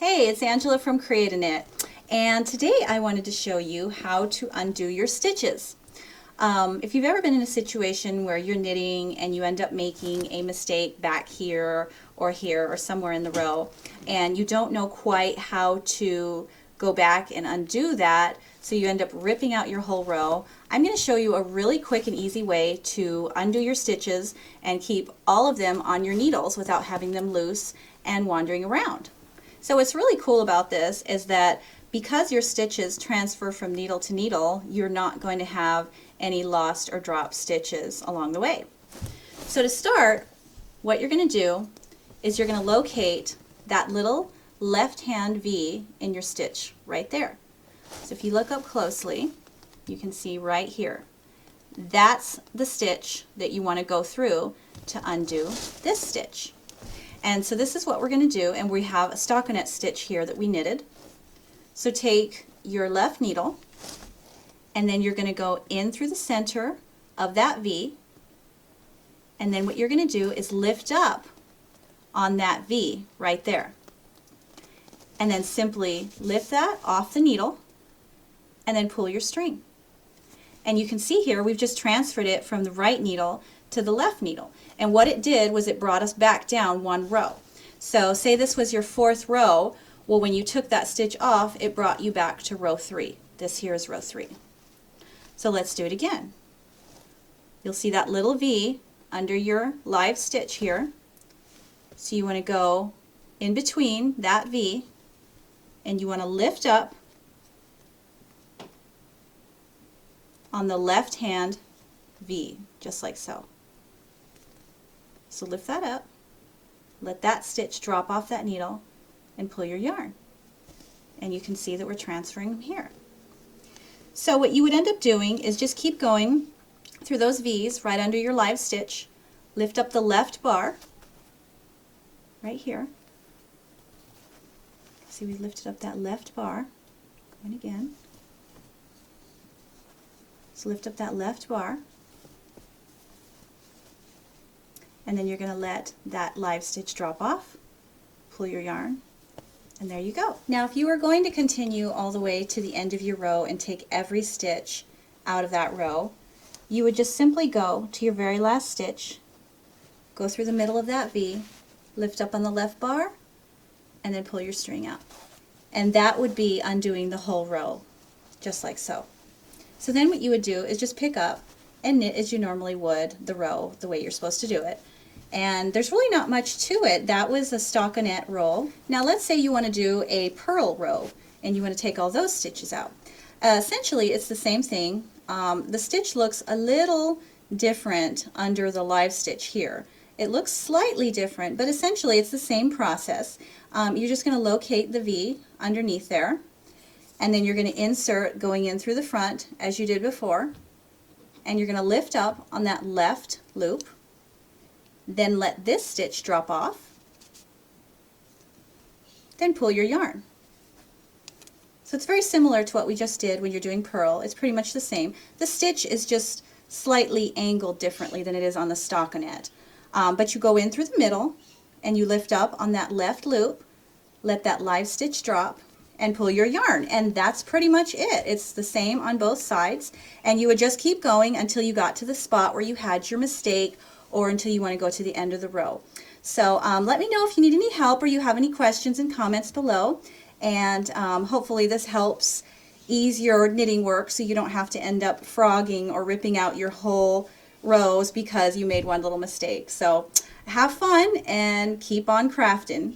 Hey, it's Angela from Create-A-Knit, and today I wanted to show you how to undo your stitches. If you've ever been in a situation where you're knitting and you end up making a mistake back here or somewhere in the row, and you don't know quite how to go back and undo that, so you end up ripping out your whole row, I'm going to show you a really quick and easy way to undo your stitches and keep all of them on your needles without having them loose and wandering around. So what's really cool about this is that because your stitches transfer from needle to needle, you're not going to have any lost or dropped stitches along the way. So to start, what you're going to do is you're going to locate that little left hand V in your stitch right there. So if you look up closely, you can see right here. That's the stitch that you want to go through to undo this stitch. And so this is what we're going to do, and we have a stockinette stitch here that we knitted. So take your left needle, and then you're going to go in through the center of that V, and then what you're going to do is lift up on that V right there. And then simply lift that off the needle, and then pull your string. And you can see here we've just transferred it from the right needle to the left needle. And what it did was it brought us back down one row. So say this was your fourth row. Well, when you took that stitch off, it brought you back to row 3. This here is row 3. So let's do it again. You'll see that little V under your live stitch here. So you want to go in between that V, and you want to lift up on the left hand V, just like so. So lift that up, let that stitch drop off that needle, and pull your yarn. And you can see that we're transferring them here. So what you would end up doing is just keep going through those V's right under your live stitch, lift up the left bar, right here. See, we lifted up that left bar, going again. So lift up that left bar, and then you're going to let that live stitch drop off, pull your yarn, and there you go. Now if you are going to continue all the way to the end of your row and take every stitch out of that row, you would just simply go to your very last stitch, go through the middle of that V, lift up on the left bar, and then pull your string out. And that would be undoing the whole row, just like so. So then what you would do is just pick up and knit as you normally would the row, the way you're supposed to do it. And there's really not much to it. That was a stockinette roll. Now let's say you want to do a purl row and you want to take all those stitches out. Essentially it's the same thing. The stitch looks a little different under the live stitch here. It looks slightly different, but essentially it's the same process. You're just going to locate the V underneath there, and then you're going to insert going in through the front as you did before, and you're going to lift up on that left loop, then let this stitch drop off, then pull your yarn. So it's very similar to what we just did when you're doing purl. It's pretty much the same. The stitch is just slightly angled differently than it is on the stockinette. But you go in through the middle and you lift up on that left loop, let that live stitch drop, and pull your yarn, and that's pretty much it. It's the same on both sides, and you would just keep going until you got to the spot where you had your mistake, or until you want to go to the end of the row. So let me know if you need any help or you have any questions and comments below, and hopefully this helps ease your knitting work so you don't have to end up frogging or ripping out your whole rows because you made one little mistake. So have fun and keep on crafting.